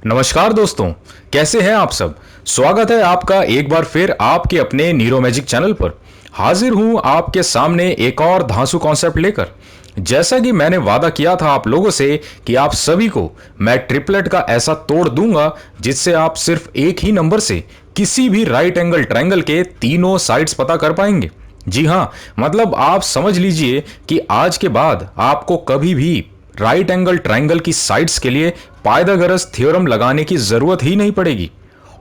नमस्कार दोस्तों, कैसे हैं आप सब। स्वागत है आपका एक बार फिर आपके अपने नीरो मैजिक चैनल पर। हाजिर हूं आपके सामने एक और धांसू कॉन्सेप्ट लेकर। जैसा कि मैंने वादा किया था आप लोगों से कि आप सभी को मैं ट्रिपलेट का ऐसा तोड़ दूंगा जिससे आप सिर्फ एक ही नंबर से किसी भी राइट एंगल ट्रायंगल के तीनों साइड्स पता कर पाएंगे। जी हाँ, मतलब आप समझ लीजिए कि आज के बाद आपको कभी भी राइट एंगल ट्रायंगल की साइड्स के लिए पाइथागोरस थ्योरम लगाने की जरूरत ही नहीं पड़ेगी।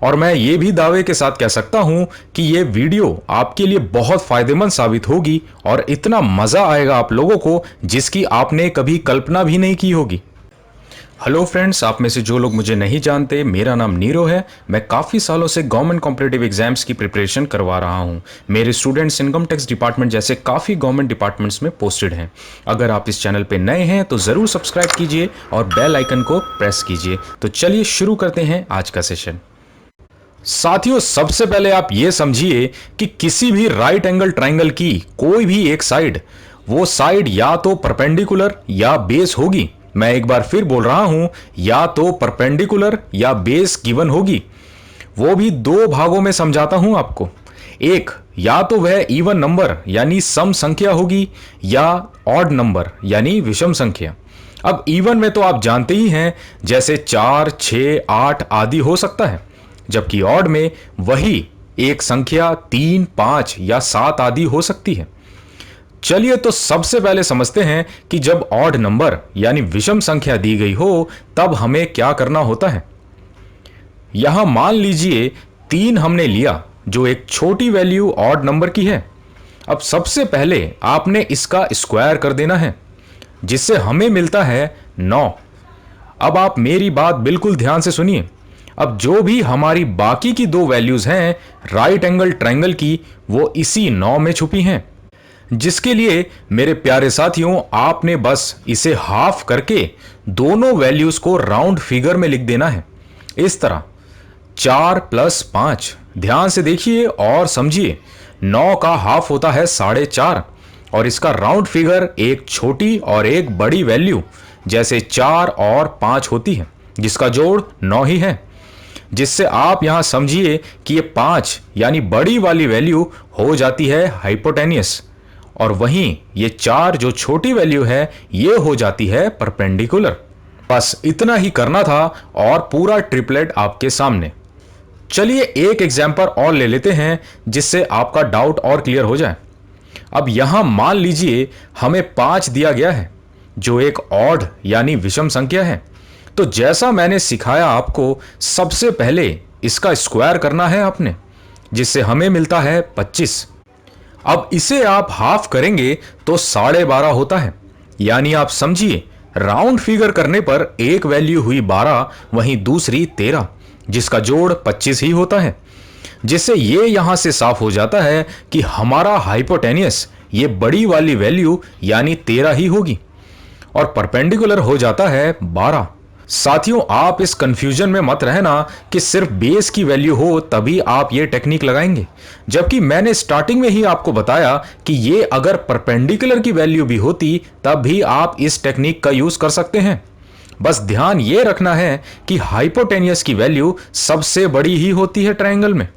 और मैं ये भी दावे के साथ कह सकता हूं कि ये वीडियो आपके लिए बहुत फायदेमंद साबित होगी और इतना मजा आएगा आप लोगों को जिसकी आपने कभी कल्पना भी नहीं की होगी। हेलो फ्रेंड्स, आप में से जो लोग मुझे नहीं जानते, मेरा नाम नीरो है। मैं काफ़ी सालों से गवर्नमेंट कॉम्पिटिटिव एग्जाम्स की प्रिपरेशन करवा रहा हूं। मेरे स्टूडेंट्स इनकम टैक्स डिपार्टमेंट जैसे काफ़ी गवर्नमेंट डिपार्टमेंट्स में पोस्टेड हैं। अगर आप इस चैनल पे नए हैं तो ज़रूर सब्सक्राइब कीजिए और बेल आइकन को प्रेस कीजिए। तो चलिए शुरू करते हैं आज का सेशन। साथियों, सबसे पहले आप ये समझिए कि किसी भी राइट एंगल ट्रायंगल की कोई भी एक साइड, वो साइड या तो परपेंडिकुलर या बेस होगी। मैं एक बार फिर बोल रहा हूं, या तो परपेंडिकुलर या बेस गिवन होगी। वो भी दो भागों में समझाता हूं आपको। एक, या तो वह इवन नंबर यानी सम संख्या होगी या ऑड नंबर यानी विषम संख्या। अब इवन में तो आप जानते ही हैं, जैसे 4, 6, 8 आदि हो सकता है, जबकि ऑड में वही एक संख्या 3, 5 या 7 आदि हो सकती है। चलिए तो सबसे पहले समझते हैं कि जब ऑड नंबर यानी विषम संख्या दी गई हो तब हमें क्या करना होता है। यहां मान लीजिए 3 हमने लिया जो एक छोटी वैल्यू ऑड नंबर की है। अब सबसे पहले आपने इसका स्क्वायर कर देना है जिससे हमें मिलता है 9। अब आप मेरी बात बिल्कुल ध्यान से सुनिए। अब जो भी हमारी बाकी की दो वैल्यूज हैं राइट एंगल ट्रायंगल की, वो इसी 9 में छुपी हैं, जिसके लिए मेरे प्यारे साथियों आपने बस इसे हाफ करके दोनों वैल्यूज को राउंड फिगर में लिख देना है। इस तरह 4 + 5। ध्यान से देखिए और समझिए, 9 का हाफ होता है 4.5 और इसका राउंड फिगर एक छोटी और एक बड़ी वैल्यू जैसे 4 और 5 होती है, जिसका जोड़ 9 ही है। जिससे आप यहां समझिए कि ये 5 यानी बड़ी वाली वैल्यू हो जाती है हाइपोटेनियस, और वहीं ये 4 जो छोटी वैल्यू है ये हो जाती है परपेंडिकुलर। बस इतना ही करना था और पूरा ट्रिपलेट आपके सामने। चलिए एक एग्जांपल और ले लेते हैं जिससे आपका डाउट और क्लियर हो जाए। अब यहां मान लीजिए हमें 5 दिया गया है जो एक ऑड यानी विषम संख्या है। तो जैसा मैंने सिखाया आपको, सबसे पहले इसका स्क्वायर करना है आपने, जिससे हमें मिलता है 25। अब इसे आप हाफ करेंगे तो 12.5 होता है। यानी आप समझिए, राउंड फिगर करने पर एक वैल्यू हुई 12, वहीं दूसरी 13, जिसका जोड़ 25 ही होता है। जिससे ये यहां से साफ हो जाता है कि हमारा हाइपोटेनियस ये बड़ी वाली वैल्यू यानी 13 ही होगी और परपेंडिकुलर हो जाता है 12। साथियों, आप इस कंफ्यूजन में मत रहना कि सिर्फ बेस की वैल्यू हो तभी आप ये टेक्निक लगाएंगे, जबकि मैंने स्टार्टिंग में ही आपको बताया कि ये अगर परपेंडिकुलर की वैल्यू भी होती तब भी आप इस टेक्निक का यूज कर सकते हैं। बस ध्यान ये रखना है कि हाइपोटेनियस की वैल्यू सबसे बड़ी ही होती है ट्रायंगल में।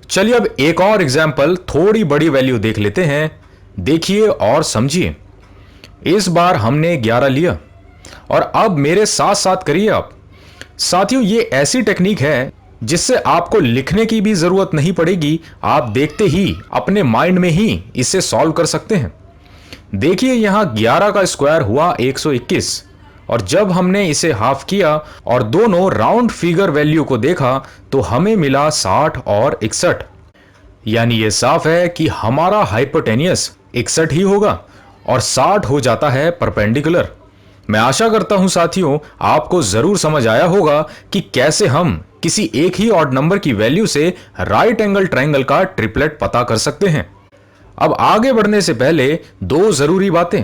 चलिए अब एक और एग्जाम्पल थोड़ी बड़ी वैल्यू देख लेते हैं। देखिए और समझिए। इस बार हमने 11 लिया और अब मेरे साथ साथ करिए आप। साथियों, ये ऐसी टेक्निक है जिससे आपको लिखने की भी जरूरत नहीं पड़ेगी, आप देखते ही अपने माइंड में ही इसे सॉल्व कर सकते हैं। देखिए, यहां 11 का स्क्वायर हुआ 121 और जब हमने इसे हाफ किया और दोनों राउंड फिगर वैल्यू को देखा तो हमें मिला 60 और 61। यानी ये साफ है कि हमारा हाइपोटेनियस 61 ही होगा और 60 हो जाता है परपेंडिकुलर। मैं आशा करता हूं साथियों आपको जरूर समझ आया होगा कि कैसे हम किसी एक ही ऑड नंबर की वैल्यू से राइट एंगल ट्रायंगल का ट्रिपलेट पता कर सकते हैं। अब आगे बढ़ने से पहले दो जरूरी बातें।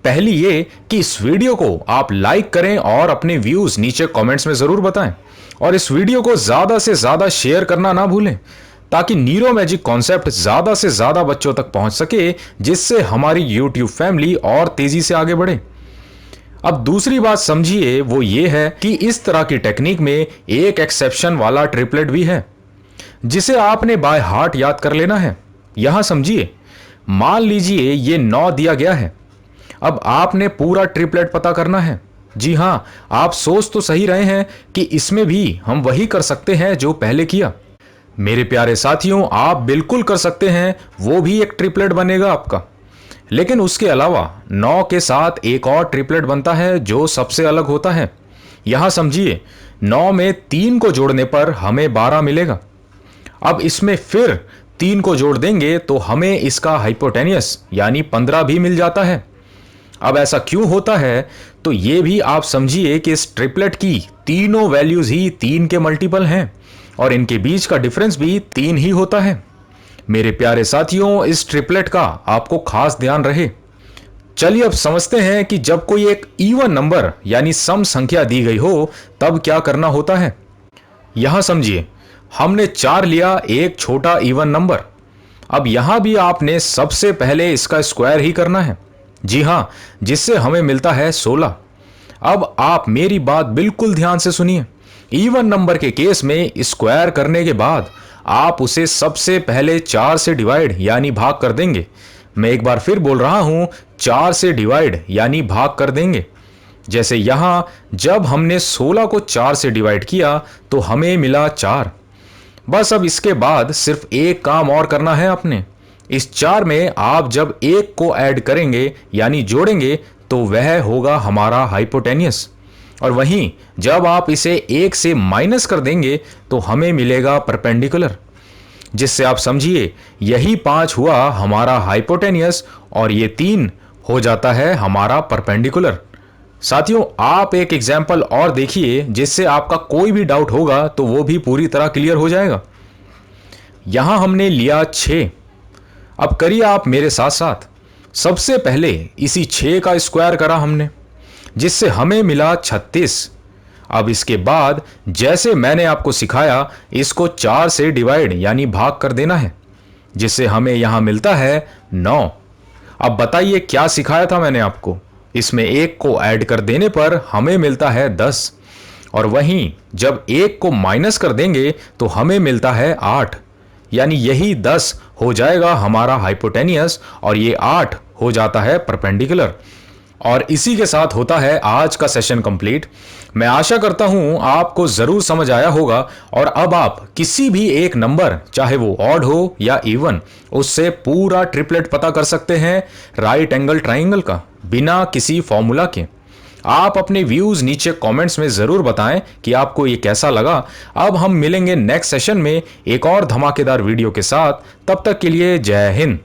पहली ये कि इस वीडियो को आप लाइक करें और अपने व्यूज नीचे कमेंट्स में जरूर बताएं और इस वीडियो को ज्यादा से ज्यादा शेयर करना ना भूलें ताकि नीरो मैजिक कॉन्सेप्ट ज्यादा से ज्यादा बच्चों तक पहुंच सके, जिससे हमारी यूट्यूब फैमिली और तेजी से आगे बढ़े। अब दूसरी बात समझिए, वो ये है कि इस तरह की टेक्निक में एक एक्सेप्शन वाला ट्रिपलेट भी है जिसे आपने बाय हार्ट याद कर लेना है। यहां समझिए, मान लीजिए ये 9 दिया गया है। अब आपने पूरा ट्रिपलेट पता करना है। जी हां, आप सोच तो सही रहे हैं कि इसमें भी हम वही कर सकते हैं जो पहले किया। मेरे प्यारे साथियों, आप बिल्कुल कर सकते हैं, वो भी एक ट्रिपलेट बनेगा आपका। लेकिन उसके अलावा 9 के साथ एक और ट्रिपलेट बनता है जो सबसे अलग होता है। यहां समझिए, 9 में 3 को जोड़ने पर हमें 12 मिलेगा। अब इसमें फिर 3 को जोड़ देंगे तो हमें इसका हाइपोटेनियस यानी 15 भी मिल जाता है। अब ऐसा क्यों होता है, तो ये भी आप समझिए कि इस ट्रिपलेट की तीनों वैल्यूज ही 3 के मल्टीपल हैं और इनके बीच का डिफरेंस भी 3 ही होता है। मेरे प्यारे साथियों, इस ट्रिपलेट का आपको खास ध्यान रहे। चलिए अब समझते हैं कि जब कोई एक इवन नंबर यानी सम संख्या दी गई हो तब क्या करना होता है। यहां समझिए, हमने 4 लिया, एक छोटा इवन नंबर। अब यहां भी आपने सबसे पहले इसका स्क्वायर ही करना है। जी हां, जिससे हमें मिलता है 16। अब आप मेरी बात बिल्कुल ध्यान से सुनिए। इवन नंबर के केस में स्क्वायर करने के बाद आप उसे सबसे पहले 4 से डिवाइड यानी भाग कर देंगे। मैं एक बार फिर बोल रहा हूं, 4 से डिवाइड यानी भाग कर देंगे। जैसे यहां जब हमने 16 को 4 से डिवाइड किया तो हमें मिला 4। बस अब इसके बाद सिर्फ एक काम और करना है आपने। इस 4 में आप जब एक को ऐड करेंगे यानी जोड़ेंगे तो वह होगा हमारा हाइपोटेनियस, और वहीं जब आप इसे 1 से माइनस कर देंगे तो हमें मिलेगा परपेंडिकुलर, जिससे आप समझिए यही 5 हुआ हमारा हाइपोटेनियस और ये 3 हो जाता है हमारा परपेंडिकुलर। साथियों, आप एक एग्जाम्पल और देखिए जिससे आपका कोई भी डाउट होगा तो वो भी पूरी तरह क्लियर हो जाएगा। यहां हमने लिया 6। अब करिए आप मेरे साथ साथ। सबसे पहले इसी 6 का स्क्वायर करा हमने, जिससे हमें मिला 36। अब इसके बाद जैसे मैंने आपको सिखाया, इसको 4 से डिवाइड यानी भाग कर देना है, जिससे हमें यहां मिलता है 9। अब बताइए क्या सिखाया था मैंने आपको। इसमें 1 को ऐड कर देने पर हमें मिलता है 10, और वहीं जब 1 को माइनस कर देंगे तो हमें मिलता है 8, यानी यही 10 हो जाएगा हमारा हाइपोटेनियस और ये 8 हो जाता है परपेंडिकुलर। और इसी के साथ होता है आज का सेशन कंप्लीट। मैं आशा करता हूं आपको जरूर समझ आया होगा, और अब आप किसी भी एक नंबर, चाहे वो ऑड हो या इवन, उससे पूरा ट्रिपलेट पता कर सकते हैं राइट एंगल ट्राइंगल का, बिना किसी फॉर्मूला के। आप अपने व्यूज नीचे कमेंट्स में जरूर बताएं कि आपको ये कैसा लगा। अब हम मिलेंगे नेक्स्ट सेशन में एक और धमाकेदार वीडियो के साथ। तब तक के लिए जय हिंद।